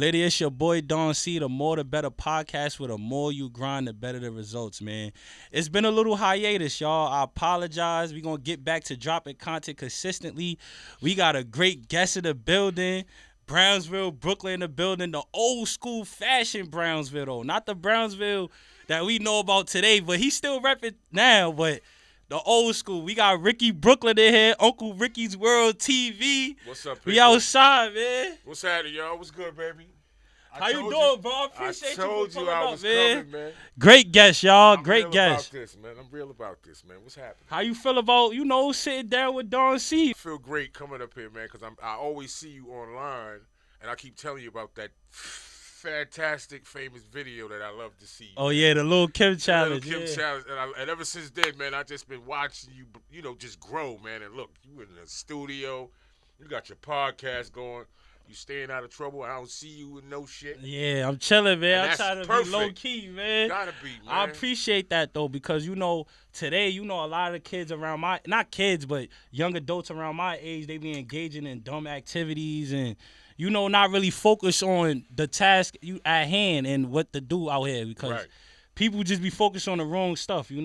Liddy, it's your boy Don C, the More the Better podcast, where the more you grind, the better the results, man. It's been a little hiatus, y'all. I apologize. We're going to get back to dropping content consistently. We got a great guest in the building. Brownsville, Brooklyn in the building. The old school fashion Brownsville, though. Not the Brownsville that we know about today, but he's still repping now, but the old school. We got Ricky Brooklyn in here, Uncle Ricky's World TV. What's up, people? We outside, man. What's happening, y'all? What's good, baby? How you doing, bro? I appreciate you for told you pulling I up, was man. coming, man. Great guest, y'all. I'm Great real guest. about this, man. I'm real about this, man. What's happening? How you feel about, sitting down with Don C? I feel great coming up here, man, because I always see you online, and I keep telling you about that fantastic, famous video that I love to see. Oh, yeah, the Little Kim challenge. Little Kim challenge. And ever since then, man, I've just been watching you, just grow, man. And look, you in the studio. You got your podcast going. You staying out of trouble. I don't see you with no shit. Yeah, I'm chilling, man. And I'm trying to perfect. be low-key, man. Gotta be, man. I appreciate that, though, because, today, a lot of kids around not kids, but young adults around my age, they be engaging in dumb activities and, not really focus on the task at hand and what to do out here because people just be focused on the wrong stuff, Yeah.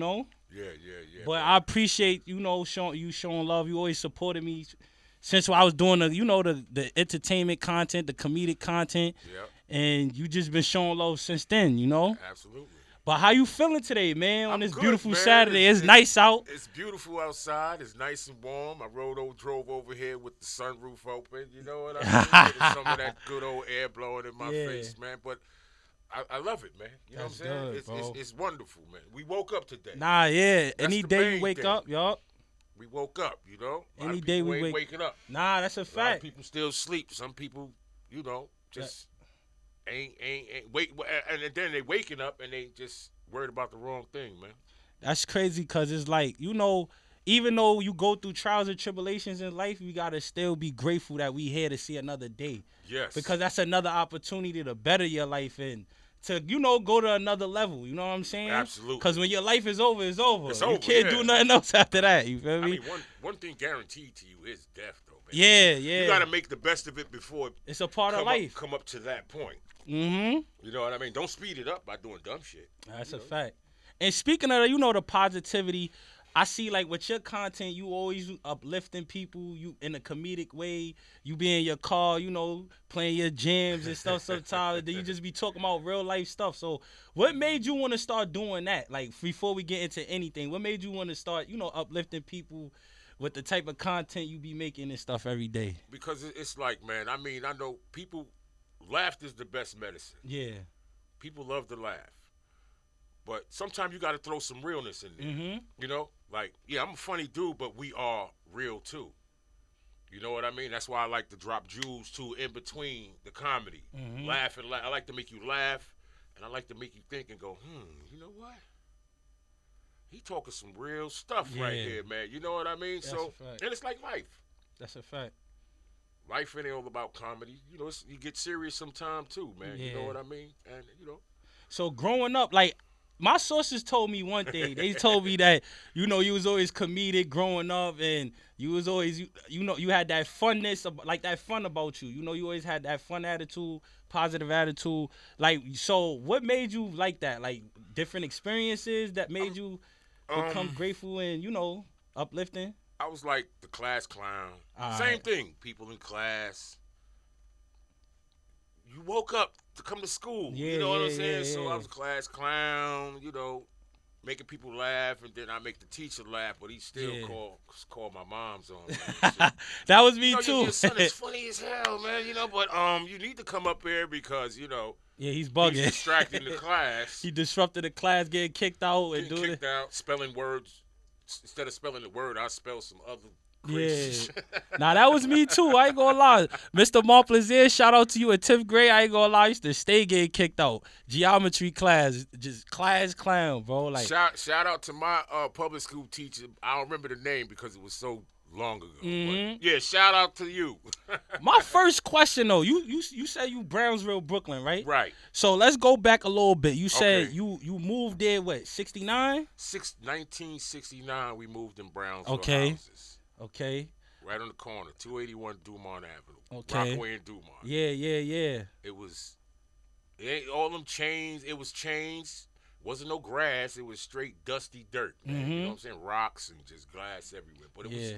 But I appreciate, showing love. You always supported me since I was doing the entertainment content, the comedic content. Yep. And you just been showing love since then, Absolutely. But how you feeling today, man, on I'm this good, beautiful man. Saturday? It's nice out. It's beautiful outside. It's nice and warm. I drove over here with the sunroof open. You know what I mean? Getting some of that good old air blowing in my face, man. But I love it, man. You know what I'm saying? Good, it's wonderful, man. We woke up today. Nah, yeah. That's Any the day main you wake thing. up, y'all. We woke up, A lot Any of day people we ain't wake waking up. Nah, that's a A lot of fact. people still sleep. Some people, just ain't wake. And then they waking up and they just worried about the wrong thing, man. That's crazy because it's like, even though you go through trials and tribulations in life, you got to still be grateful that we here to see another day. Yes. Because that's another opportunity to better your life and to, go to another level. You know what I'm saying? Absolutely. Because when your life is over, it's over. It's you over, can't do nothing else after that. You feel me? I mean, one thing guaranteed to you is death, though, man. Yeah. You got to make the best of it before it's a part of life. Come up to that point. Mm-hmm. You know what I mean? Don't speed it up by doing dumb shit. That's a fact. And speaking of, the positivity, I see, like, with your content, you always uplifting people, you in a comedic way. You be in your car, playing your jams and stuff sometimes. Then you just be talking about real life stuff. So what made you want to start doing that? Like, before we get into anything, what made you want to start, uplifting people with the type of content you be making and stuff every day? Because it's like, man, I mean, I know people, laughter's the best medicine. Yeah. People love to laugh. But sometimes you got to throw some realness in there. Mm-hmm. Like, yeah, I'm a funny dude, but we are real too. You know what I mean? That's why I like to drop jewels too in between the comedy. Mm-hmm. Laugh. I like to make you laugh, and I like to make you think and go, you know what? He talking some real stuff right here, man. You know what I mean? That's a fact. And it's like life. That's a fact. Life ain't all about comedy. You get serious sometime too, man. Yeah. You know what I mean? And So growing up, like, my sources told me one thing. They told me that, you was always comedic growing up and you was always, you had that funness, like that fun about you. You always had that fun attitude, positive attitude. Like, so what made you like that? Like, different experiences that made you become grateful and, uplifting? I was like the class clown. Same thing. People in class. You woke up to come to school. Yeah, you know what I'm yeah, saying? yeah, So yeah. I was a class clown, making people laugh, and then I make the teacher laugh, but he still call my mom's on me. That was me too. Your son is funny as hell, man, but you need to come up here because, yeah, he's bugging. he's distracting the class. He disrupted the class, getting kicked out and Getting doing kicked out, spelling words. Instead of spelling the word, I spell some other Yeah. crazy shit. Nah, that was me too. I ain't gonna lie. Mr. Montplaisir, shout out to you in 10th grade. I ain't gonna lie. I used to stay getting kicked out. Geometry class. Just class clown, bro. Like, Shout out to my public school teacher. I don't remember the name because it was so long ago. Mhm. But yeah, shout out to you. my first question though, you said you Brownsville, Brooklyn, right? Right. So let's go back a little bit. You said Okay. you moved there, what, 69? 1969, we moved in Brownsville Okay. houses. Okay. right on the corner, 281 Dumont Avenue. Okay. Rockaway and Dumont. Yeah. It was, it ain't all them chains. It was chains. Wasn't no grass. It was straight dusty dirt, man. You know what I'm saying? Rocks and just glass everywhere. But it was,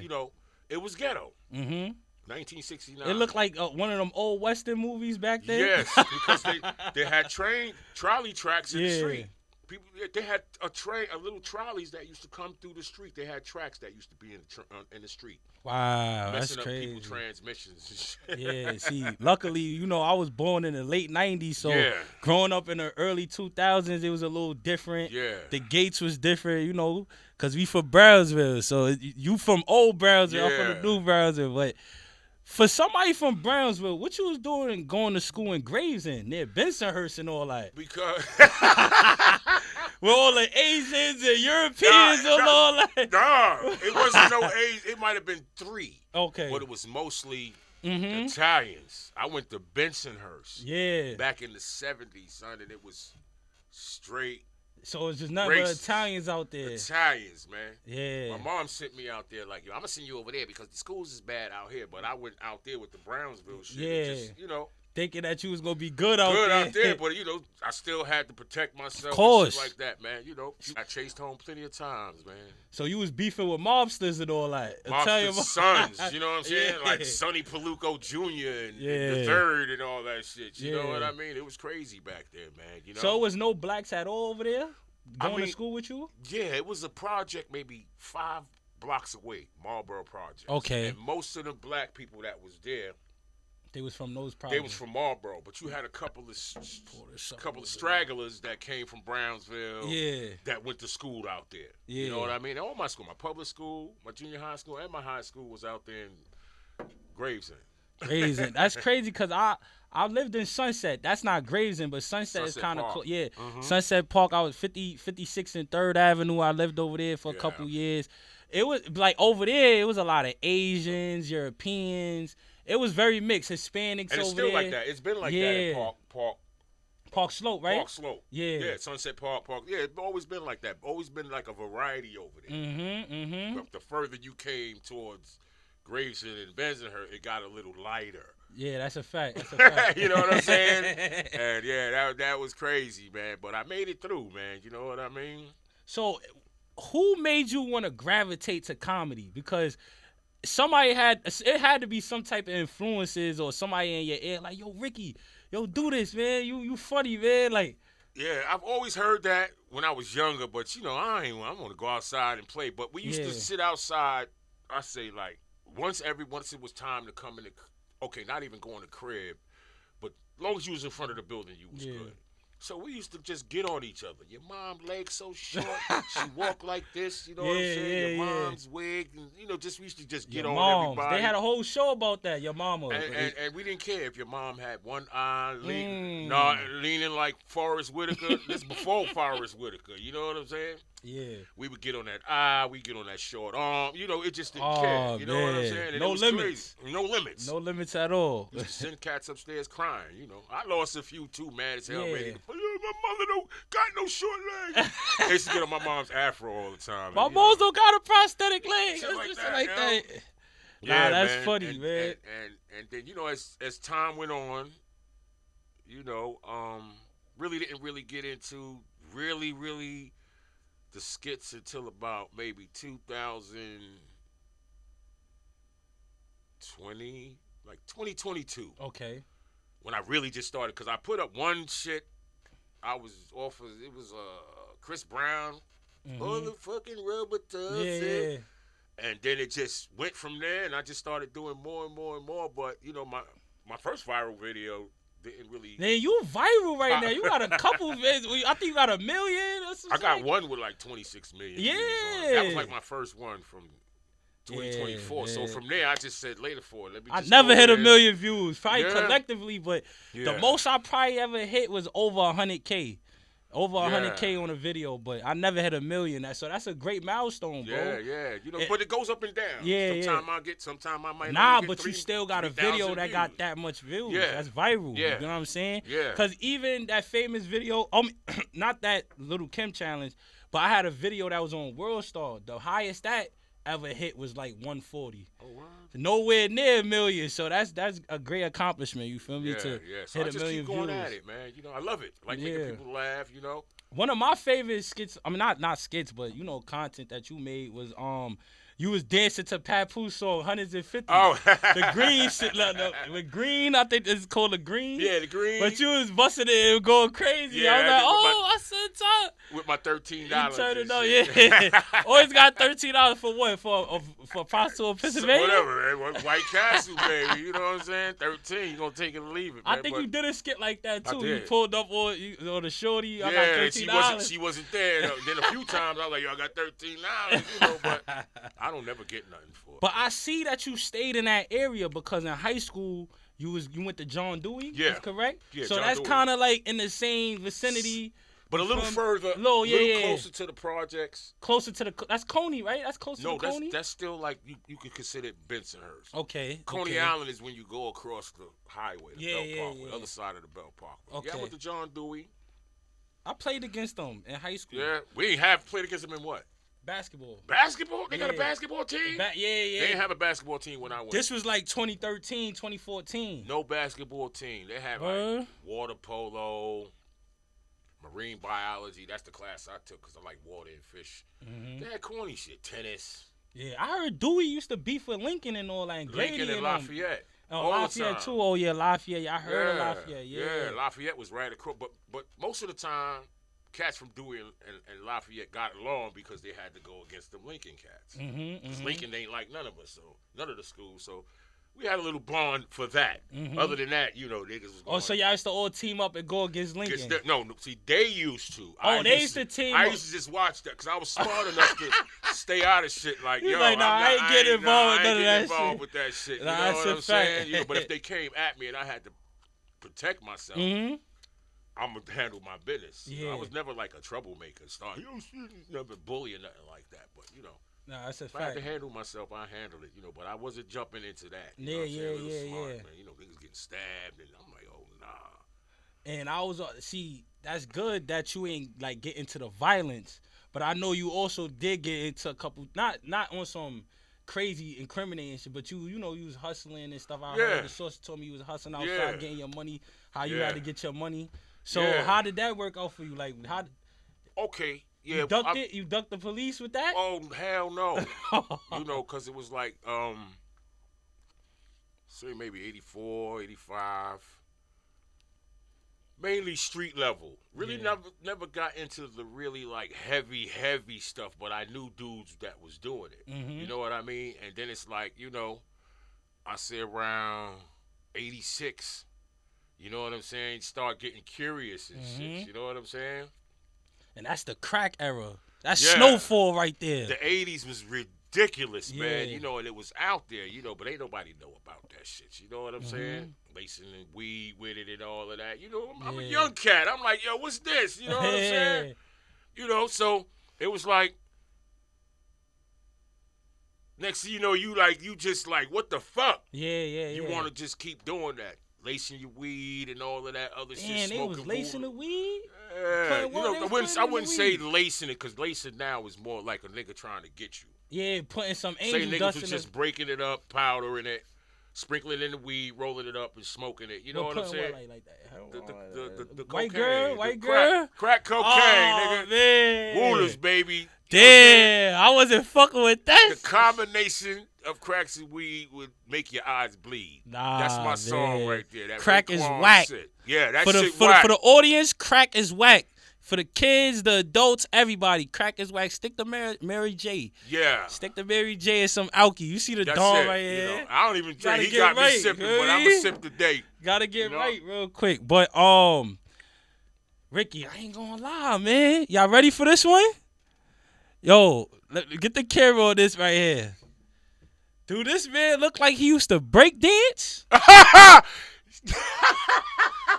it was ghetto. 1969. It looked like one of them old Western movies back then. Yes, because they had trolley tracks in the street. People, they had a little trolleys that used to come through the street. They had tracks that used to be in the street. Wow, messing that's up crazy. people's transmissions. Yeah, see, luckily, I was born in the late 90s, so growing up in the early 2000s, it was a little different. Yeah. The gates was different, because we from Brownsville, so you from old Brownsville, I'm from the new Brownsville, but for somebody from Brownsville, what you was doing going to school in Gravesend, near Bensonhurst and all that? Because with all the Asians and Europeans and all that. Nah, it wasn't no Asians. It might have been 3. Okay. But it was mostly Italians. I went to Bensonhurst. Yeah. Back in the 70s, son, and it was straight. So it's just nothing but Italians out there. Italians, man. Yeah. My mom sent me out there like, I'm going to send you over there because the schools is bad out here. But I went out there with the Brownsville shit. Yeah. Just, thinking that you was going to be good out there. But, I still had to protect myself. Of course. And shit like that, man. I chased home plenty of times, man. So you was beefing with mobsters and all that. Mobsters' sons, you know what I'm saying? Yeah. Like Sonny Paluco Jr. and the third and all that shit. You know what I mean? It was crazy back there, man. So it was no blacks at all over there going to school with you? Yeah, it was a project maybe 5 blocks away, Marlboro Project. Okay. And most of the black people that was there, they was from those projects. They was from Marlboro, but you had a couple of stragglers that came from Brownsville. Yeah. That went to school out there. Yeah. You know what I mean? All my school, my public school, my junior high school, and my high school was out there in Gravesend. Gravesend. That's crazy because I lived in Sunset. That's not Gravesend, but Sunset is kind of cool. Yeah. Sunset Park. I was 56 and 3rd Avenue. I lived over there for a couple years. It was like over there, it was a lot of Asians, Europeans. It was very mixed. Hispanics and it's over still there. Like that. It's been like that in Park Slope, right? Park Slope. Yeah, Sunset Park. Yeah, it's always been like that. Always been like a variety over there. But the further you came towards Gravesend and Bensonhurst, it got a little lighter. Yeah, that's a fact. That's a fact. You know what I'm saying? And that was crazy, man. But I made it through, man. You know what I mean? So, who made you want to gravitate to comedy? Because it had to be some type of influences or somebody in your ear like, yo, Ricky, do this, man. You funny, man. Like, yeah, I've always heard that when I was younger, but I want to go outside and play. But we used to sit outside. I say like once it was time to come in not even go in the crib, but as long as you was in front of the building, you was good. So we used to just get on each other. Your mom's legs so short, she walk like this. You know what I'm saying? Your mom's wig, and we used to just get on everybody. They had a whole show about that. Your mama, and we didn't care if your mom had one eye leaning like Forrest Whitaker. This before Forrest Whitaker. You know what I'm saying? Yeah. We would get on that eye. We get on that short arm. It just didn't care. You know what I'm saying? And no limits. Crazy. No limits. No limits at all. We used to send cats upstairs crying. I lost a few too, mad as hell. Ready to, my mother don't got no short legs. I used to get on my mom's afro all the time. My mom's don't got a prosthetic leg. Shit like that. Yeah, that's funny, man. And then as time went on, really didn't really get into really the skits until about maybe 2022. Okay. When I really just started, because I put up one shit. I was off of, it was Chris Brown, all the fucking rubber tubs. Yeah. And then it just went from there, and I just started doing more and more and more. But, my first viral video didn't really. Man, you viral right now. You got a couple videos. I think you got 1 million or something. I got one with like 26 million. Yeah. That was like my first one from 2024. Yeah. So from there, I just said later for it. I never hit 1 million views, probably collectively, but the most I probably ever hit was over 100K. Over 100K on a video, but I never hit 1 million. So that's a great milestone, bro. Yeah. But it goes up and down. Sometimes I get, sometimes I might not. Get but you still got a video that got that much views. Yeah. That's viral. Yeah. You know what I'm saying? Yeah. Because even that famous video, not that Little Kim challenge, but I had a video that was on World Star. The highest that ever hit was like 140. Oh, wow. Nowhere near a million. So that's a great accomplishment. You feel me? Yeah, to yeah. So hit I a just million keep going views. at it, man. You know, I love it. Like making people laugh, you know. One of my favorite skits, I mean not skits, but you know, content that you made was you was dancing to Papoose song 150. Oh, the green shit, the green, I think it's called the green. Yeah, the green. But you was busting it and going crazy. Yeah, I was like, I said time. With my $13. You turned it on, yeah. Always got $13 for what? For Apostle of Pennsylvania? Whatever, man. White Castle, baby. You know what I'm saying? 13, you gonna take it or leave it, man. I think you did a skit like that too. I did. You pulled up on the shorty. Yeah, I got $13. she wasn't there. Then a few times I was like, yo, I got $13, you know, but I don't never get nothing for it. But I see that you stayed in that area because in high school you went to John Dewey. Yeah, that's correct. Yeah, so John that's Dewey. kind of like in the same vicinity. But a little further, closer to the projects. Closer to that's Coney, right? That's closer to Coney? No, that's still like, you could consider it Bensonhurst. Okay. Coney Island is when you go across the highway, the Bell Parkway, the other side of the Bell Parkway. Okay. Yeah, I went to John Dewey. I played against them in high school. Yeah, we ain't have played against them in what? Basketball. Basketball? They got a basketball team? Yeah. They didn't have a basketball team when I went. This was like 2013, 2014. No basketball team. They had like water polo, marine biology. That's the class I took because I like water and fish. Mm-hmm. They had corny shit. Tennis. Yeah, I heard Dewey used to beef with Lincoln and all that. And Lincoln and Lafayette. Oh, Lafayette too. Oh yeah, Lafayette. Yeah, I heard of Lafayette. Yeah, Lafayette was right across. But most of the time, cats from Dewey and Lafayette got along because they had to go against them Lincoln cats. Because Lincoln ain't like none of us, so none of the schools. So we had a little bond for that. Other than that, you know, niggas was going. Oh, so y'all used to all team up and go against Lincoln? No, see, they used to. They used to team I up. used to just watch that because I was smart enough to stay out of shit like, yo, like, I ain't getting involved with none of that shit. involved with that shit. You Nah, know what I'm saying? fact. But if they came at me and I had to protect myself, I'm going to handle my business. Yeah. You know, I was never like a troublemaker. Never bully or nothing like that. But, you know. Nah, that's a if I fact. had to handle myself, I handled it, you know. But I wasn't jumping into that. You Yeah, know what I'm saying? yeah, Smart, yeah. man. You know, niggas getting stabbed, and I'm like, oh, nah. And I was see, that's good that you ain't like get into the violence, but I know you also did get into a couple, not on some crazy incriminating shit, but you know you was hustling and stuff. I heard the source told me you was hustling outside getting your money, how you had to get your money. So how did that work out for you? Like how? Okay. Yeah, you ducked it? You ducked the police with that? Oh, hell no. You know, because it was like, say maybe 84, 85. Mainly street level. Really never got into the really, like, heavy stuff, but I knew dudes that was doing it. You know what I mean? And then it's like, you know, I say around 86, you know what I'm saying? Start getting curious and shit. You know what I'm saying? And that's the crack era. That's Snowfall right there. The 80s was ridiculous, man. You know, and it was out there, you know, but ain't nobody know about that shit. You know what I'm saying? Lacing and weed with it and all of that. You know, I'm a young cat. I'm like, yo, what's this? You know what I'm saying? You know, so it was like, next thing you know, you just like, what the fuck? You want to just keep doing that. Lacing your weed and all of that other shit. Man, they was lacing the weed? Yeah. You know, I wouldn't say lacing it, because lacing now is more like a nigga trying to get you. Yeah, putting some angel say niggas dust was in just breaking it up, powdering it, sprinkling it in the weed, rolling it up, and smoking it. You know what I'm saying? Like that? The white cocaine, white girl? Crack cocaine, nigga. Man. Woolers, baby. Damn, I wasn't fucking with that. The combination of cracks and weed would make your eyes bleed. Nah, that's my song right there. That crack is whack. Shit. Yeah, that shit whack. For the audience, crack is whack. For the kids, the adults, everybody, crack is whack. Stick to Mary J. Yeah. Stick to Mary J and some alky. You see the dog right here? You know, I don't even drink. He got me sipping, but I'm going to sip today. Gotta get right real quick. But, Ricky, I ain't gonna lie, man. Y'all ready for this one? Yo, get the camera on this right here. Dude, this man look like he used to break dance.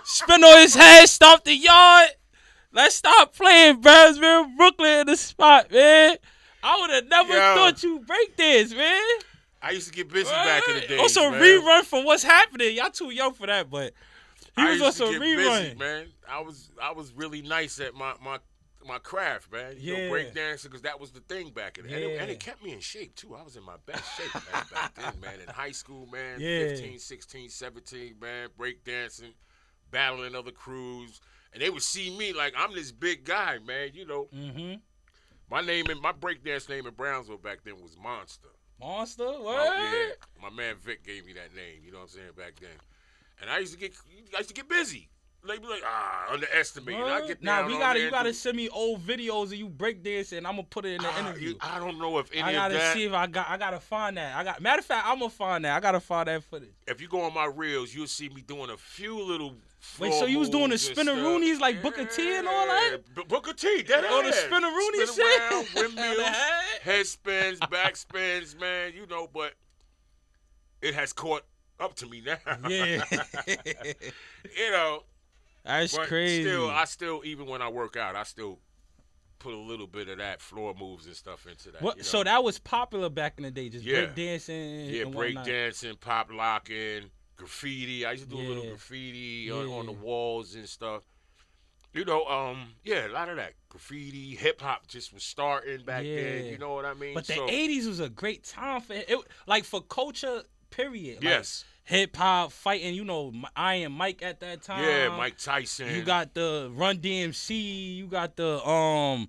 Spin on his head, stomp the yard. Let's stop playing Brownsville, Brooklyn in the spot, man. I would have never thought you break dance, man. I used to get busy back in the day. Also, rerun for What's Happening. Y'all too young for that, but he was also rerun. Busy, man. I was really nice at my my craft, man. You know, Yeah. breakdancing, because that was the thing back then. Yeah. And it kept me in shape, too. I was in my best shape, man, back then, man. In high school, man, Yeah. 15, 16, 17, man, breakdancing, battling other crews. And they would see me like I'm this big guy, man, you know. Mm-hmm. My breakdance name in Brownsville back then was Monster. Monster? What? Yeah, my man Vic gave me that name, you know what I'm saying, back then. And I used to get busy. They be like, underestimated. I get down you gotta send me old videos of you breakdancing, and I'm gonna put it in the interview. I don't know if any I of that. gotta see if I gotta find that. Matter of fact, I'm gonna find that. I gotta find that footage. If you go on my reels, you'll see me doing a few little. Wait, so you was doing the spinneroonies like Booker T and all that? Booker T, that the spinneroonie spin shit? around, windmills, head spins, back spins, man, you know, but it has caught up to me now. Yeah. You know. That's but crazy. I still, even when I work out, I still put a little bit of that floor moves and stuff into that. What? You know? So that was popular back in the day, just Yeah. breakdancing. Yeah, and whatnot. breakdancing, pop locking, graffiti. I used to do a little graffiti on the walls and stuff. You know, a lot of that graffiti, hip hop just was starting back then. You know what I mean? But the '80s was a great time for it, like for culture. Period. Yes. Like, hip hop fighting, you know, Iron Mike at that time. Yeah, Mike Tyson. You got the Run DMC. You got the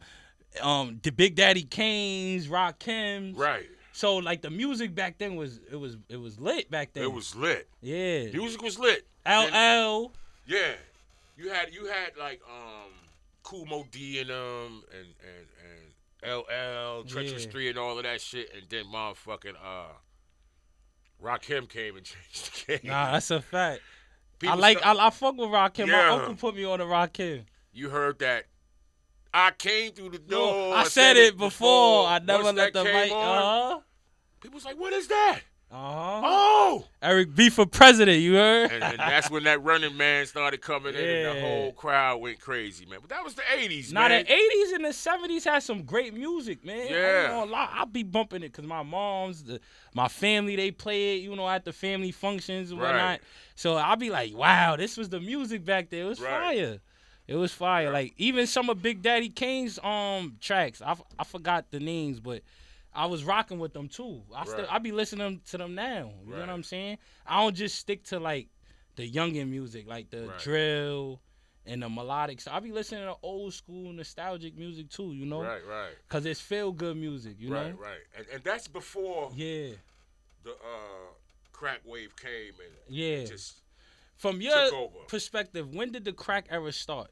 Big Daddy Kane's, Rakim. Right. So like the music back then was lit back then. It was lit. Yeah. Music was lit. LL. Yeah. You had like Kool Moe Dee and LL, Treacherous 3 and all of that shit, and then motherfucking Rakim came and changed the game. Nah, that's a fact. People I fuck with Rakim. Yeah. My uncle put me on the Rakim. You heard that? I came through the door. I said it before. I never Once let the that mic. came on, People's like, what is that? Oh! Eric B for president, you heard? And that's when that Running Man started coming in, and the whole crowd went crazy, man. But that was the 80s, man. Now, the 80s and the 70s had some great music, man. Yeah. I ain't gonna lie. I'll be bumping it because my my family, they play it, you know, at the family functions and whatnot. Right. So I'll be like, wow, this was the music back there. It was fire. It was fire. Like, even some of Big Daddy Kane's tracks, I forgot the names, but I was rocking with them too. I be listening to them now. You know what I'm saying? I don't just stick to like the youngin' music, like the drill and the melodic. So I be listening to old school nostalgic music too. You know? Right. Cause it's feel good music. You know? Right. And that's before the crack wave came and just from your took over. perspective, when did the crack era start?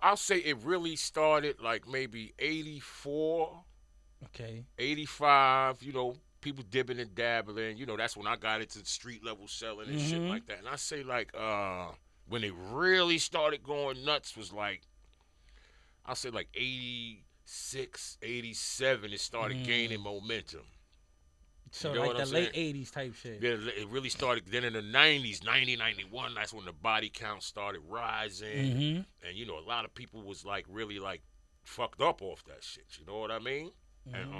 I'll say it really started like maybe 84. Okay. 85, you know, people dipping and dabbling. You know, that's when I got into street level selling and shit like that. And I say like when it really started going nuts was like, I'll say like 86, 87, it started gaining momentum. So you know like the saying? late 80s type shit. Yeah, it really started then in the 90s, 90, 91, that's when the body count started rising. And, you know, a lot of people was like really like fucked up off that shit. You know what I mean? And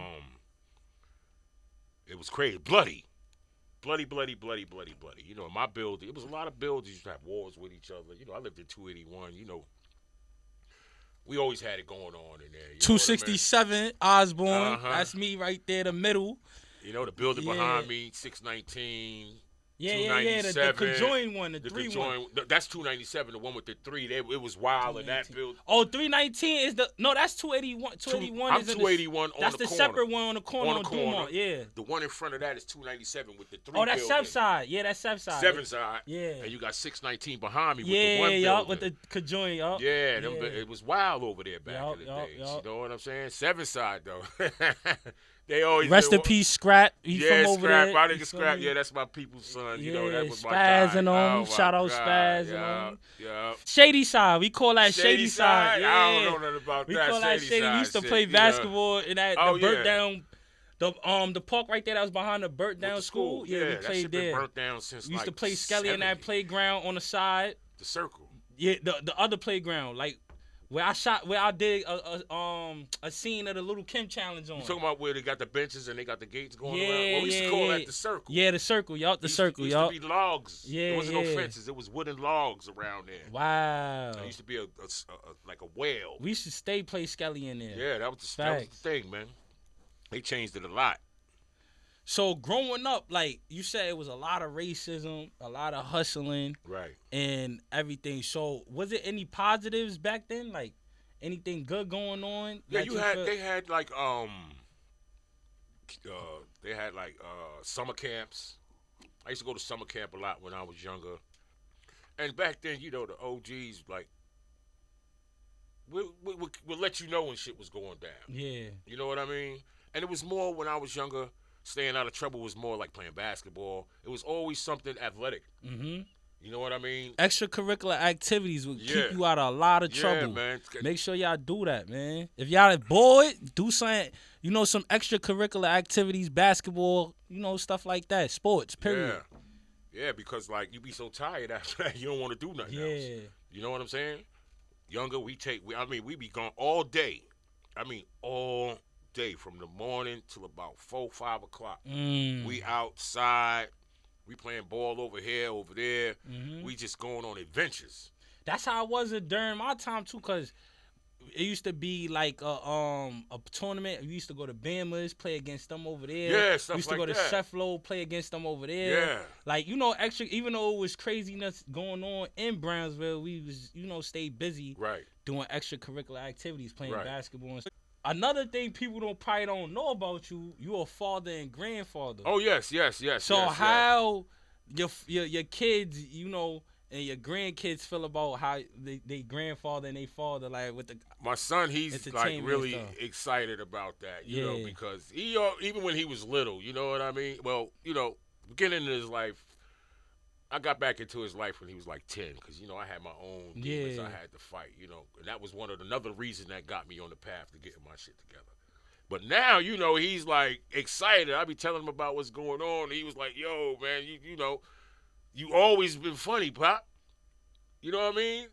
it was crazy. Bloody. You know, my building, it was a lot of buildings used to have wars with each other. You know, I lived in 281, you know. We always had it going on in there. 267 Osborne. That's me right there, the middle. You know, the building behind me, 619. Yeah, the conjoined one, the 3-1. That's 297, the one with the 3. It was wild in that building. Oh, 319 is that's 281. 281 I'm is 281 on the corner. That's the separate one on the corner on Dumont, yeah. The one in front of that is 297 with the 3 Oh, that's South Side. Yeah, that's South Side. 7 side. Yeah. And you got 619 behind me with the one building. With the conjoined, yup. Yeah, it was wild over there back in the days. You know what I'm saying? 7 side, though. They always rest in peace, Scrap. He's from over Scrap. there. My nigga Scrap. Yeah, that's my people's son. You know, that was my Spaz guy. and Oh, Shout out God. Spaz and Yeah. Shady Side. We call that Shady Side. Yeah. I don't know nothing about we that. We call that Shady. We used to play basketball in that the burnt down. The park right there that was behind the burnt down school. Yeah, we played there. Been burnt down since we used to like play Skelly in that playground on the side. The circle. Yeah, the other playground, like where I did a scene of the Little Kim challenge on. You talking about where they got the benches and they got the gates going Yeah, around? Well, we used to call that the circle. Yeah, the circle, yup, the circle, yup. It used to be logs. Yeah, there wasn't no fences. It was wooden logs around there. Wow. It used to be like a whale. We used to play Skelly in there. Yeah, that was the thing, man. They changed it a lot. So growing up, like you said, it was a lot of racism, a lot of hustling, right, and everything. So was it any positives back then? Like anything good going on? Yeah, they had like summer camps. I used to go to summer camp a lot when I was younger. And back then, you know, the OGs like we'll let you know when shit was going down. Yeah. You know what I mean? And it was more when I was younger. Staying out of trouble was more like playing basketball. It was always something athletic. Mm-hmm. You know what I mean? Extracurricular activities would keep you out of a lot of trouble. Yeah, man. Make sure y'all do that, man. If y'all bored, do something. You know, some extracurricular activities, basketball, you know, stuff like that. Sports, period. Yeah, because like you be so tired after that, you don't want to do nothing else. You know what I'm saying? Younger, we be gone all day. I mean, all day from the morning till about 4, 5 o'clock. We outside. We playing ball over here, over there. Mm-hmm. We just going on adventures. That's how it was during my time too, cause it used to be like a tournament. We used to go to Bama's, play against them over there. Yeah, stuff like that. We used to go to Shefflo, play against them over there. Yeah. Like, you know, even though it was craziness going on in Brownsville, we was, you know, stay busy. Right. Doing extracurricular activities, playing basketball and stuff. Another thing people probably don't know about you, you're a father and grandfather. Oh, yes. So how your kids, you know, and your grandkids feel about how they grandfather and they father, like with the my son, he's like really excited about that, you know, because he even when he was little, you know what I mean? Well, you know, beginning of his life, I got back into his life when he was like 10, because you know I had my own demons I had to fight, you know, and that was another reason that got me on the path to getting my shit together. But now, you know, he's like excited. I be telling him about what's going on. He was like, "Yo, man, you know, you always been funny, Pop." You know what I mean?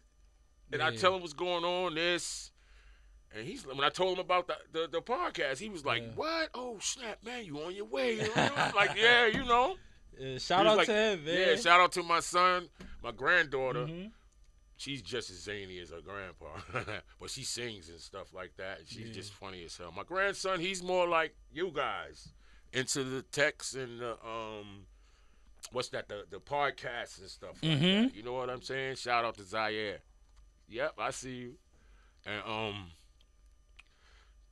And I tell him what's going on, this. And when I told him about the podcast, he was like, "What? Oh, snap, man, you on your way." You know? I'm like, yeah, you know. Shout out to him, man. Yeah, shout out to my son, my granddaughter. Mm-hmm. She's just as zany as her grandpa. But she sings and stuff like that. And she's just funny as hell. My grandson, he's more like you guys. Into the texts and the what's that? The podcasts and stuff like that. You know what I'm saying? Shout out to Zaire. Yep, I see you. And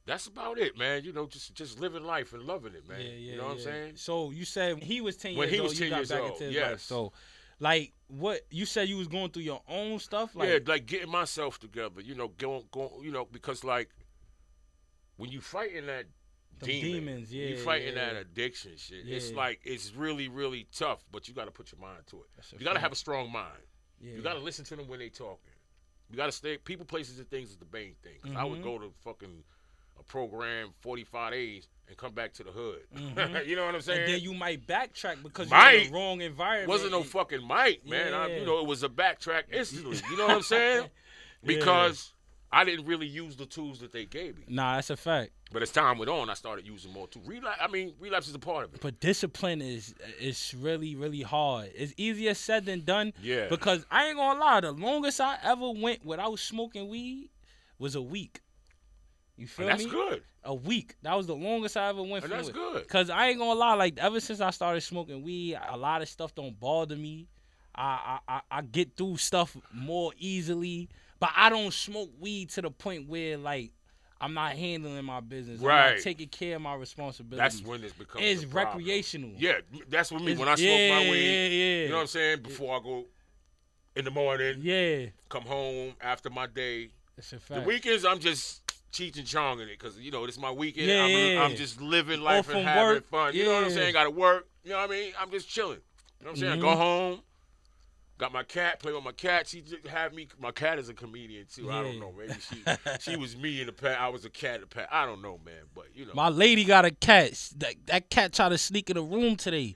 that's about it, man. You know, just living life and loving it, man. You know what I'm saying? So you said he was 10 years old. When he was 10 years old, life. So, like, what you said you was going through your own stuff? Like, yeah, like getting myself together. You know, going. You know, because like when you fighting that demons, you fighting that addiction shit. It's like it's really, really tough. But you got to put your mind to it. You got to have a strong mind. You got to listen to them when they talking. You got to stay. People, places, and things is the main thing. Cause I would go to fucking a program 45 days and come back to the hood. You know what I'm saying? And then you might backtrack because you're in the wrong environment. Wasn't no fucking mic, man. You know, it was a backtrack instantly. You know what I'm saying? Because I didn't really use the tools that they gave me. Nah, that's a fact. But as time went on, I started using more tools. Relapse is a part of it. But discipline is really, really hard. It's easier said than done. Yeah. Because I ain't gonna lie, the longest I ever went without smoking weed was a week. You feel me? That's good. A week. That was the longest I ever went for. That's good. Because I ain't gonna lie, like ever since I started smoking weed, a lot of stuff don't bother me. I get through stuff more easily. But I don't smoke weed to the point where like I'm not handling my business. Right. I'm not taking care of my responsibilities. That's when it becomes a problem. Recreational. Yeah, that's what me. When I smoke my weed, you know what I'm saying? Before I go in the morning, come home after my day. That's a fact. The weekends, I'm just Cheech and Chong in it because, you know, it's my weekend. I'm just living life and having fun. You know what I'm saying? Got to work. You know what I mean? I'm just chilling. You know what I'm saying? I go home. Got my cat, play with my cat. She just have me. My cat is a comedian too. I don't know. Maybe she was me in the pet. I was a cat in the pet. I don't know, man. But you know, my lady got a cat. That cat tried to sneak in the room today.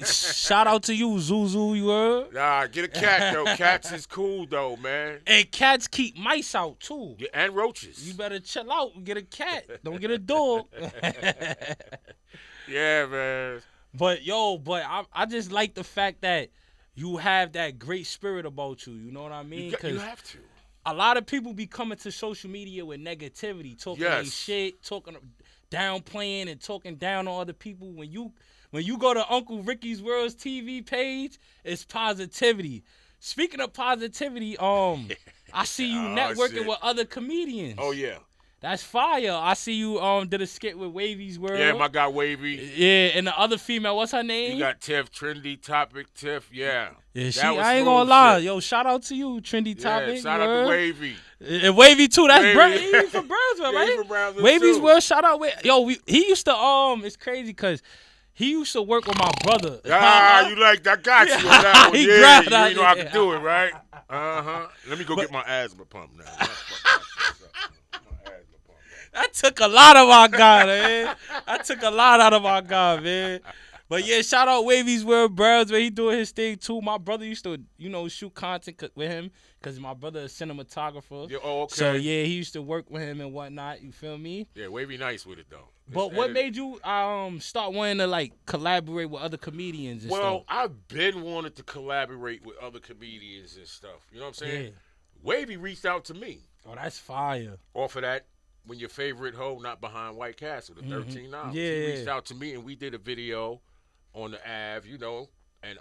Shout out to you, Zuzu. You heard? Nah, get a cat though. Cats is cool though, man. And cats keep mice out too. Yeah, and roaches. You better chill out and get a cat. Don't get a dog. Yeah, man. But I just like the fact that you have that great spirit about you. You know what I mean? You have to. A lot of people be coming to social media with negativity, talking their shit, downplaying and talking down on other people. When you go to Uncle Ricky's World's TV page, it's positivity. Speaking of positivity, I see you networking with other comedians. Oh yeah. That's fire. I see you did a skit with Wavy's World. Yeah, my guy Wavy. Yeah, and the other female, what's her name? You got Tiff, Trendy Topic, Tiff. Yeah. Yeah, I ain't gonna lie. Shit. Yo, shout out to you, Trendy Topic. Yeah, shout out to Wavy. And Wavy too. That's he from Brownsville, right? He from Brownsville Wavy's too. World, shout out. Yo, he used to it's crazy because he used to work with my brother. You like that? Got you on that one. He Yeah, grabbed you know I can do it, right? Let me go get my asthma pump now. That took a lot of our God, man. That took a lot out of our God, man. But yeah, shout out Wavy's World Brownsville. He doing his thing too. My brother used to, shoot content with him because my brother is a cinematographer. Yeah, oh, okay. So yeah, he used to work with him and whatnot. You feel me? Yeah, Wavy nice with it though. But what made you start wanting to like collaborate with other comedians and stuff? Well, I've been wanting to collaborate with other comedians and stuff. You know what I'm saying? Yeah. Wavy reached out to me. Oh, that's fire. Off of that, when your favorite hoe not behind White Castle, the $13. Yeah. He reached out to me and we did a video on the Ave, and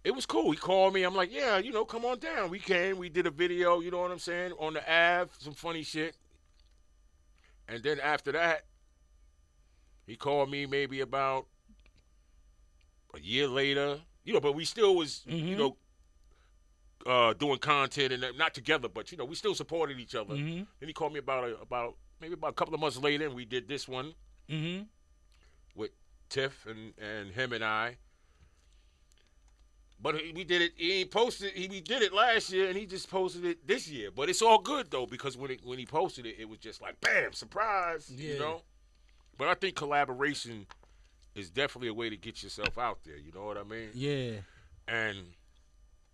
it was cool. He called me. I'm like, yeah, come on down. We came. We did a video, you know what I'm saying, on the Ave, some funny shit. And then after that, he called me maybe about a year later, but we still was, doing content and not together, but we still supported each other. Then he called me about maybe a couple of months later, and we did this one with Tiff and him and I. But we did it. He ain't posted. We did it last year, and he just posted it this year. But it's all good though because when he posted it, it was just like bam, surprise. Yeah. But I think collaboration is definitely a way to get yourself out there. You know what I mean? Yeah. And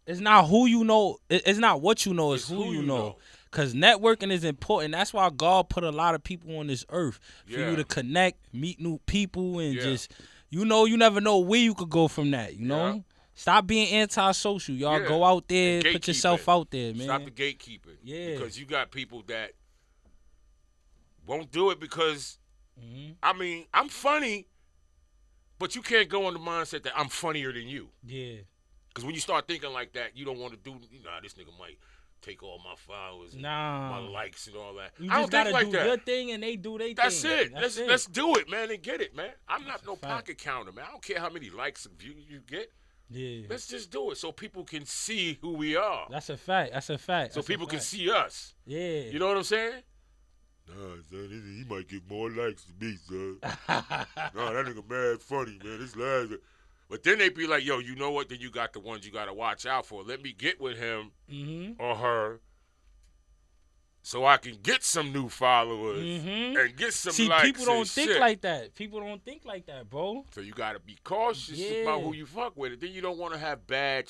it's not who you know. It's not what you know. It's who you know. Because networking is important. That's why God put a lot of people on this earth for you to connect, meet new people, and just you never know where you could go from that. You know. Stop being antisocial, y'all. Go out there, put yourself out there, man. Stop the gatekeeping. Yeah. Because you got people that won't do it because, I mean, I'm funny, but you can't go in the mindset that I'm funnier than you. Yeah. Because when you start thinking like that, you don't want to do, this nigga might take all my followers and my likes and all that. You I don't just think like do that. your thing and they do their thing. That's it. Let's do it, man, and get it, man. I'm not no pocket counter, man. I don't care how many likes and views you get. Yeah. Let's just do it so people can see who we are. That's a fact. So people can see us. Yeah. You know what I'm saying? Nah, son, he might get more likes than me, son. Nah, that nigga mad funny, man. This last. But then they be like, yo, you know what? Then you got the ones you got to watch out for. Let me get with him or her so I can get some new followers and get some likes. See, people don't think shit. like that. People don't think like that, bro. So you got to be cautious about who you fuck with. And then you don't want to have bad,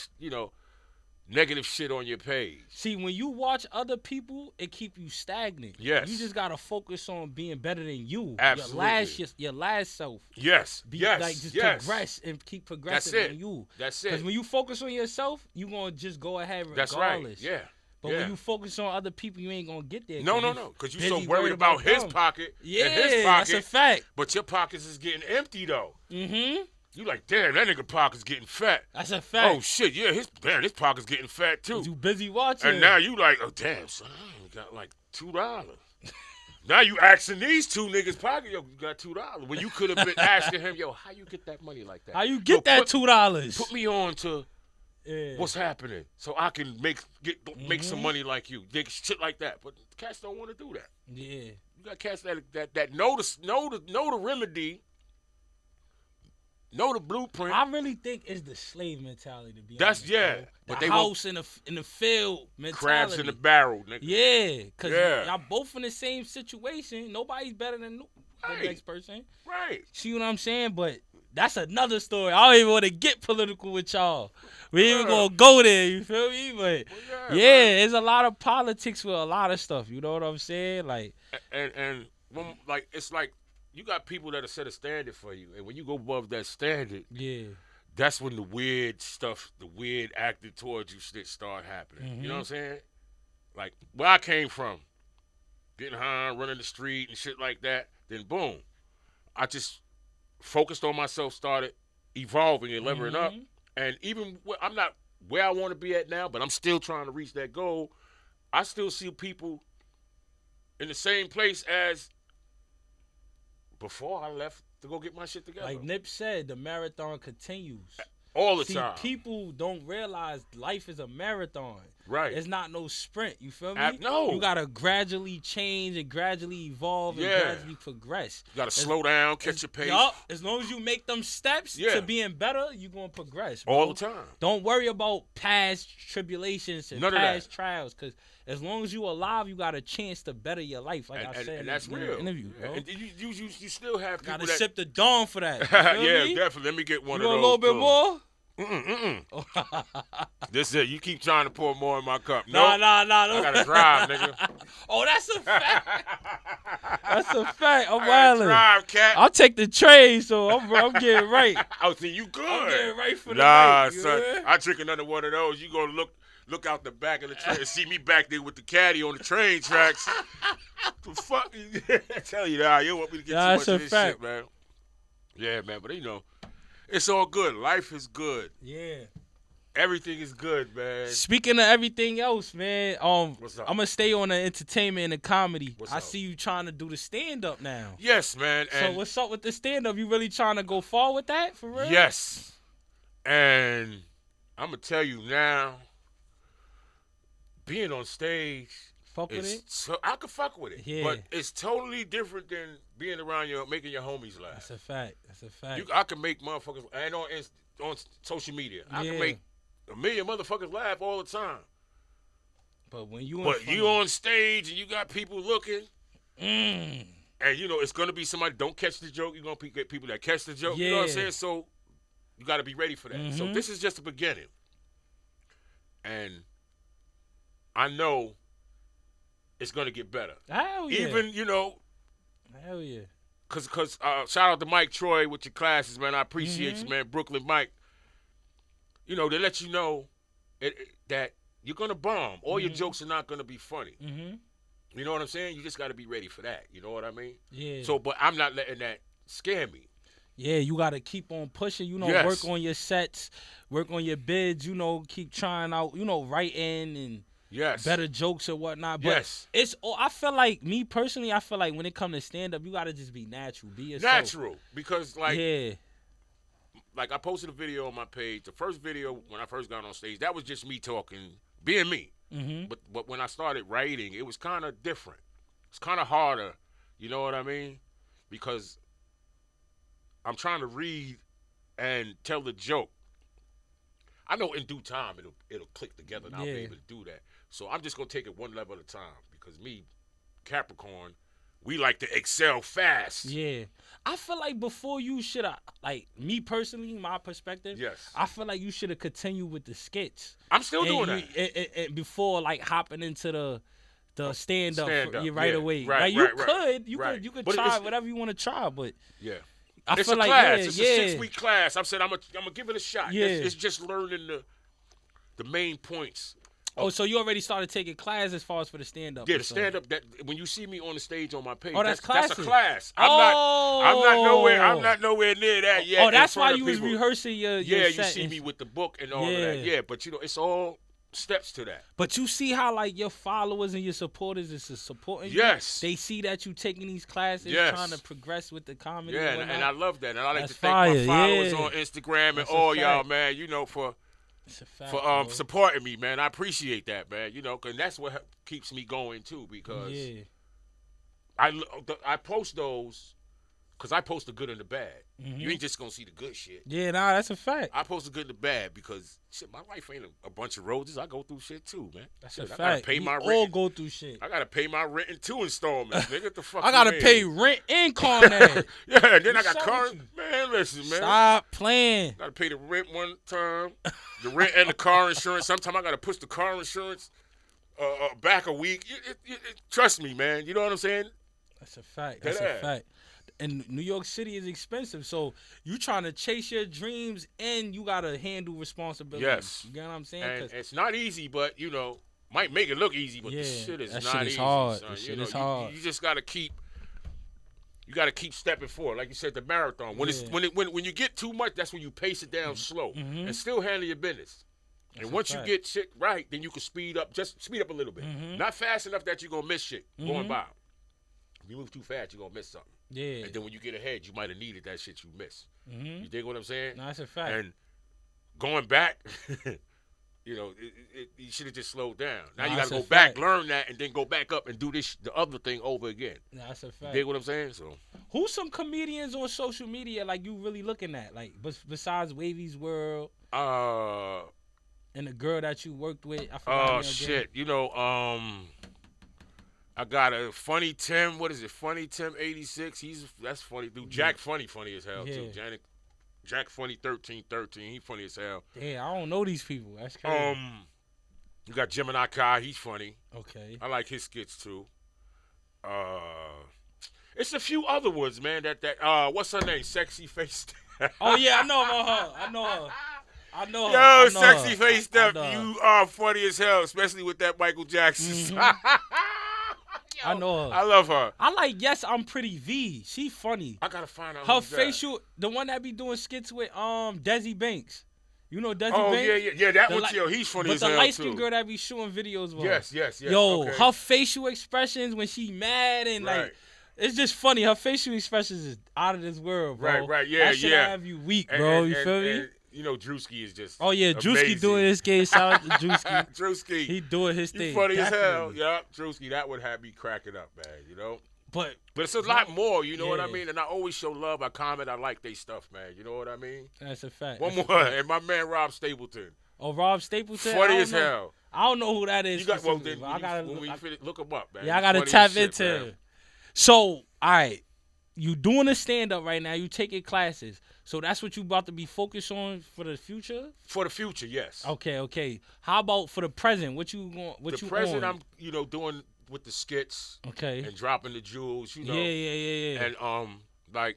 negative shit on your page. See, when you watch other people, it keep you stagnant. Yes. You just got to focus on being better than you. Absolutely. Your last self. Yes. Progress and keep progressing That's it. on you. That's it. Because when you focus on yourself, you going to just go ahead regardless. That's right. Yeah. But when you focus on other people, you ain't going to get there. No. Because you're so worried about his pocket and his pocket. That's a fact. But your pockets is getting empty, though. Mm-hmm. You like, damn, that nigga pocket's getting fat. That's a fact. Oh, shit, yeah, his pocket's getting fat, too. You busy watching. And now you like, oh, damn, son, I only got like $2. Now you asking these two niggas' pocket, yo, you got $2. When you could have been asking him, yo, how you get that money like that? How you get that $2? Put me on to what's happening so I can make some money like you. Shit like that. But cats don't want to do that. Yeah. You got cats that know the remedy know the blueprint. I really think it's the slave mentality, to be That's honest. yeah. Bro. But The they house in the field mentality. crabs in the barrel, nigga. Yeah, because Yeah. y'all both in the same situation. Nobody's better than the Right. next person. Right. See what I'm saying? But that's another story. I don't even want to get political with y'all. We ain't even gonna go there, you feel me? But yeah, there's a lot of politics with a lot of stuff. You know what I'm saying? Like, and when, like it's like you got people that have set a standard for you, and when you go above that standard, yeah, that's when the weird stuff, the weird acting towards you shit start happening. Mm-hmm. You know what I'm saying? Like where I came from, getting high, running the street and shit like that. Then boom, I just focused on myself, started evolving and leveling up, and even I'm not where I want to be at now, but I'm still trying to reach that goal. I still see people in the same place as before I left to go get my shit together. like Nip said, the marathon continues. All the See, time. people don't realize life is a marathon. Right. It's not no sprint. You feel me? No. You gotta gradually change and gradually evolve and gradually progress. You gotta slow down, catch your pace. Yup. As long as you make them steps to being better, you gonna progress. Bro. All the time. Don't worry about past tribulations and None past trials, because as long as you alive, you got a chance to better your life. Like I said and that's in real. the interview, bro. And you still have people Gotta that sip the dawn for that. You feel yeah, me? definitely. Let me get one You of want those. a little bit more? This is it. You keep trying to pour more in my cup. Nah. I gotta drive, nigga. Oh, that's a fact. That's a fact. I'm I gotta wildin'. drive, cat. I'll take the tray, so I'm getting right. Oh, see, you good. I'm getting right for the Nah, night. son. I drink another one of those. You gonna look out the back of the train and see me back there with the caddy on the train tracks. The fuck? I tell you that. You want me to get too much of this shit, man. Yeah, man. But, you know, it's all good. Life is good. Yeah. Everything is good, man. Speaking of everything else, man, What's up? I'm gonna stay on the entertainment and the comedy. What's I up? see you trying to do the stand-up now. Yes, man. So what's up with the stand-up? You really trying to go far with that, for real? Yes. And I'm going to tell you now, being on stage, Fuck with it? I could fuck with it. Yeah. But it's totally different than being around making your homies laugh. That's a fact. I can make motherfuckers, and on social media, I can make a million motherfuckers laugh all the time. But when you on stage and you got people looking, and you know it's gonna be somebody don't catch the joke. You're gonna get people that catch the joke. You know what I'm saying? So you got to be ready for that. So this is just the beginning, and I know it's gonna get better. Hell yeah. Even Hell yeah. Cause shout out to Mike Troy with your classes, man. I appreciate you, man. Brooklyn Mike. You know, they let you know that you're gonna bomb. All your jokes are not gonna be funny. You know what I'm saying? You just got to be ready for that. You know what I mean? Yeah. So, but I'm not letting that scare me. Yeah, you got to keep on pushing. You know, work on your sets, work on your bids. You know, keep trying out. You know, writing and better jokes and whatnot. But it's. I feel like me personally. I feel like when it comes to stand up, you got to just be natural. Be yourself. Natural, because like I posted a video on my page. The first video when I first got on stage, that was just me talking, being me. But when I started writing, it was kind of different. It's kind of harder. You know what I mean? Because I'm trying to read and tell the joke. I know in due time it'll click together and I'll be able to do that. So I'm just gonna take it one level at a time, because me, Capricorn, we like to excel fast. Yeah. I feel like before you should have, like me personally, my perspective, I feel like you should have continued with the skits. I'm still doing that. And before like hopping into the stand up right away. Right, like you could try whatever you want to try, but I it's feel a like class. It's a 6-week class. I said I'm gonna give it a shot. Yeah. It's just learning the main points. Oh, so you already started taking class as far as for the stand up? Yeah, the stand up. That when you see me on the stage on my page, that's a class. I'm not nowhere near that yet. Oh, that's why you was rehearsing your you set see me with the book and all of that. Yeah, but you know, it's all steps to that. But you see how like your followers and your supporters is supporting you. Yes, they see that you taking these classes, trying to progress with the comedy. Yeah, and I love that, and I like that's to thank my followers on Instagram and all y'all, man. You know, for supporting me, man. I appreciate that, man. You know, because that's what keeps me going too. Because I post those because I post the good and the bad. You ain't just gonna see the good shit. Yeah, nah, that's a fact. I post the good and the bad because shit, my life ain't a bunch of roses. I go through shit too, man. That's shit, a fact. I gotta pay my all rent. go through shit. I gotta pay my rent in 2 installments, nigga. What the fuck? I gotta pay rent and Carnet. Yeah, and then I got car. Man, listen, man. Stop playing. Gotta pay the rent one time, the rent and the car insurance. Sometimes I gotta push the car insurance back a week. Trust me, man. You know what I'm saying? That's a fact. That's a fact. And New York City is expensive, so you trying to chase your dreams and you gotta handle responsibilities. Yes. You get what I'm saying? And it's not easy, but you know, might make it look easy, but this shit is not easy. Hard. Son. This shit is hard. You just gotta keep. You gotta keep stepping forward, like you said, the marathon. When you get too much, that's when you pace it down slow and still handle your business. And once you get shit right, then you can speed up. Just speed up a little bit. Not fast enough that you're gonna miss shit going by. If you move too fast, you're gonna miss something. Yeah. And then when you get ahead, you might have needed that shit you missed. You dig what I'm saying? No, that's a fact. And going back, you know, you should have just slowed down. Now you got to go back, learn that, and then go back up and do the other thing over again. No, that's a fact. You dig what I'm saying? So, who's some comedians on social media like you really looking at? Like besides Wavy's World? And the girl that you worked with? I forgot. Oh shit! You know, I got a Funny Tim. What is it? Funny Tim 86. That's funny dude. Jack Funny as hell too. Jack Funny 1313. He funny as hell. Yeah, I don't know these people. That's crazy. You got Gemini Kai. He's funny. Okay. I like his skits too. It's a few other ones, man. That what's her name? Sexy Face. Oh yeah, I know about her. I know her. Yo, Sexy Face Steph, you are funny as hell, especially with that Michael Jackson. I know her. I love her. I like Yes, I'm Pretty V. She funny. I gotta find out her facial. The one that be doing skits with Desi Banks. You know Desi Banks? Oh yeah. That one too. He's funny as hell too. But the light skinned girl that be shooting videos with. Yes. Yo, her facial expressions when she mad and like. It's just funny. Her facial expressions is out of this world, bro. Right. Yeah, that shit have you weak, bro. You feel me? You know, Drewski is just Drewski doing his game. Shout out to Drewski. Drewski. He doing his thing. He's funny as hell. Yeah, Drewski. That would have me cracking up, man, you know? But it's a lot more, you know what I mean? And I always show love. I comment. I like their stuff, man. You know what I mean? That's a fact. One more. And my man, Rob Stapleton. Oh, Rob Stapleton? Funny as hell. I don't know who that is. You got, well, then, look him up, man. Yeah, I got to tap into him. So, all right. You doing a stand-up right now. You taking classes. So that's what you about to be focused on for the future? For the future, yes. Okay. How about for the present? What you going? The present, I'm doing with the skits. Okay. And dropping the jewels, you know. Yeah. And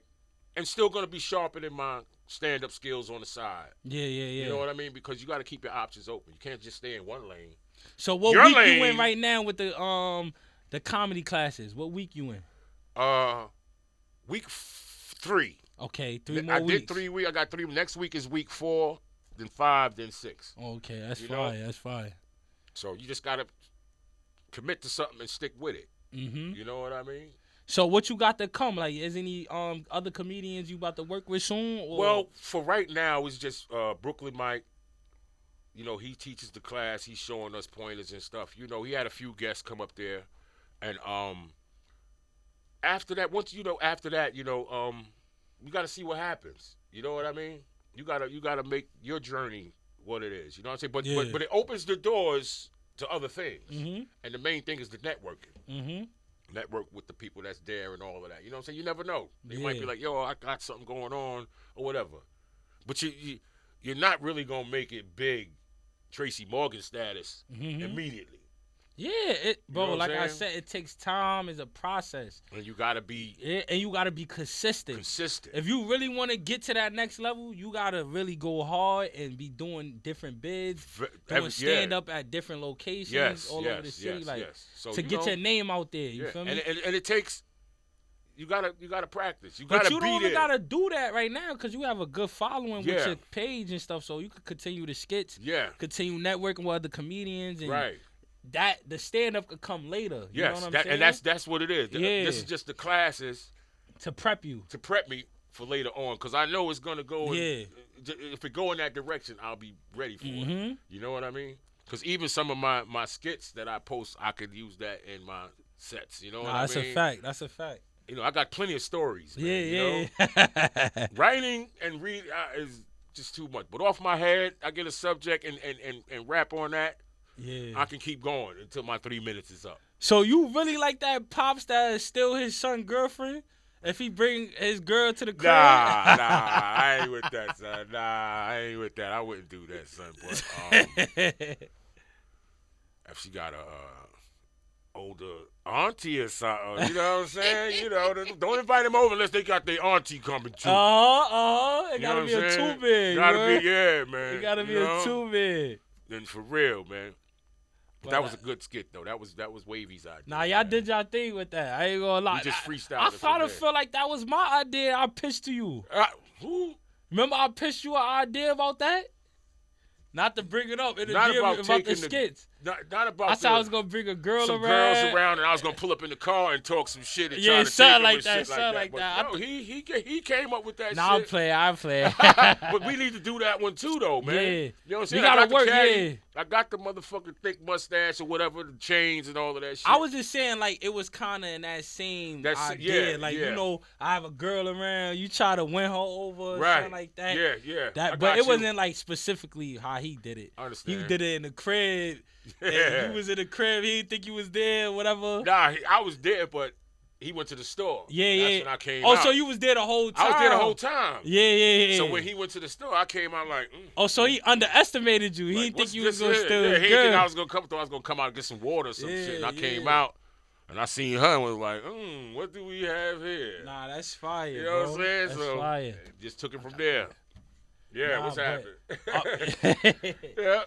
and still gonna be sharpening my stand-up skills on the side. Yeah. You know what I mean? Because you got to keep your options open. You can't just stay in one lane. So what week you in right now with the comedy classes? What week you in? Week 3. Okay, 3 more weeks. I did 3 weeks. I got 3. Next week is week 4, then 5, then 6. Okay, that's fine. That's fine. So you just gotta commit to something and stick with it. You know what I mean? So what you got to come? Like, is any other comedians you about to work with soon? Or? Well, for right now, it's just Brooklyn Mike. You know, he teaches the class. He's showing us pointers and stuff. You know, he had a few guests come up there, and after that, we got to see what happens. You know what I mean? You gotta make your journey what it is. You know what I'm saying? But it opens the doors to other things. And the main thing is the networking. Network with the people that's there and all of that. You know what I'm saying? You never know. They might be like, yo, I got something going on or whatever. But you're not really gonna make it big, Tracy Morgan status immediately. Yeah, bro. Like I said, it takes time. It's a process, and you gotta be. And you gotta be consistent. If you really want to get to that next level, you gotta really go hard and be doing different bids, doing stand up at different locations all over the city, so, to get your name out there. You feel me? And it takes. You gotta practice. But you don't even gotta do that right now because you have a good following with your page and stuff. So you could continue the skits. Continue networking with other comedians. And that the stand up could come later. You know what I'm saying? And that's what it is. This is just the classes to prep you. To prep me for later on, because I know it's gonna go. If it go in that direction, I'll be ready for it. You know what I mean? Because even some of my skits that I post, I could use that in my sets. You know what I mean? That's a fact. That's a fact. you know, I got plenty of stories, man. Yeah. You know? Writing and read is just too much. But off my head, I get a subject and rap on that. Yeah. I can keep going until my 3 minutes is up. So you really like that pops that is still his son girlfriend? If he bring his girl to the crib? Nah, I ain't with that, son. Nah, I ain't with that. I wouldn't do that, son. But if she got a older auntie or something, you know what I'm saying? You know, don't invite them over unless they got their auntie coming too. It gotta be a two-bed. Gotta be, yeah, man. It gotta be a two-bed. Then for real, man. But that was a good skit though. That was Wavy's idea. Nah, y'all did y'all thing with that. I ain't gonna lie. We just freestyled. I kind of feel like that was my idea. I pitched to you. Who? Remember I pitched you an idea about that? Not to bring it up. Not about the skits. Not about. I said I was gonna bring some girls around, and I was gonna pull up in the car and talk some shit. And try to something like that. Something like that. No, he came up with that. Nah, shit. I play. But we need to do that one too, though, man. Yeah. You know what I'm saying? We gotta work. I got the motherfucking thick mustache or whatever, the chains and all of that shit. I was just saying, like, it was kind of in that same idea. You know, I have a girl around. You try to win her over or something like that. Yeah. But it wasn't, like, specifically how he did it. I understand. He did it in the crib. And you was in the crib. He didn't think you was there, whatever. Nah, I was there, but he went to the store. Yeah. That's when I came out. So you was there the whole time? I was there the whole time. Yeah. So when he went to the store, I came out like, so he underestimated you. He didn't think you was going to steal his he girl. didn't think I was going to come. Thought I was going to come out and get some water or some shit. And I came out, and I seen her and was like, what do we have here? Nah, that's fire, You know what I'm saying? That's so fire. Just took it from there. Yeah, what's happening? Yeah.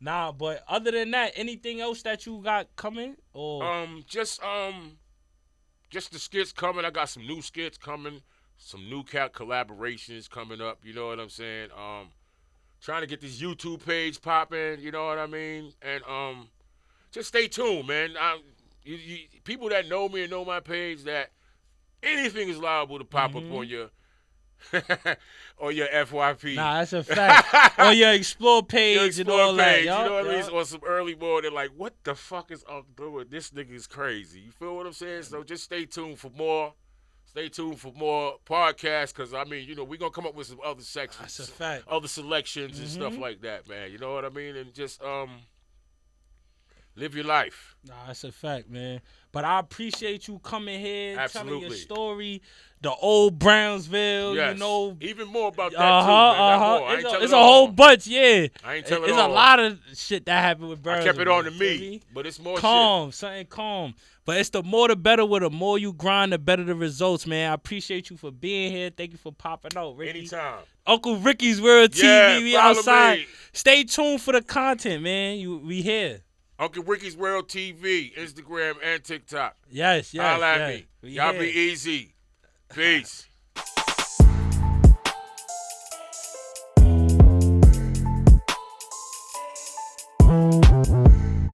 Nah, but other than that, anything else that you got coming? Or just the skits coming. I got some new skits coming, some new collaborations coming up. You know what I'm saying? Trying to get this YouTube page popping. You know what I mean? And just stay tuned, man. People that know me and know my page, that anything is liable to pop up on your or your FYP. Nah, that's a fact. Or your Explore page and all that. You know what I mean? Or some early morning, like, what the fuck is Uncle doing? This nigga is crazy. You feel what I'm saying? So just stay tuned for more. Stay tuned for more podcasts, because, I mean, you know, we're going to come up with some other sections. That's a fact. Other selections and stuff like that, man. You know what I mean? And just live your life. Nah, that's a fact, man. But I appreciate you coming here, telling your story. The old Brownsville, yes. you know. Even more about that, too, man. It's a whole bunch, I ain't telling There's a lot of shit that happened with Brownsville. I kept it on to me, but it's more something calm. But it's the more the better. With the more you grind, the better the results, man. I appreciate you for being here. Thank you for popping out, Ricky. Anytime. Uncle Ricky's World TV, we outside. Me. Stay tuned for the content, man. We here. Uncle Ricky's World TV, Instagram and TikTok. Yes. Holla at me. Y'all be easy. Peace.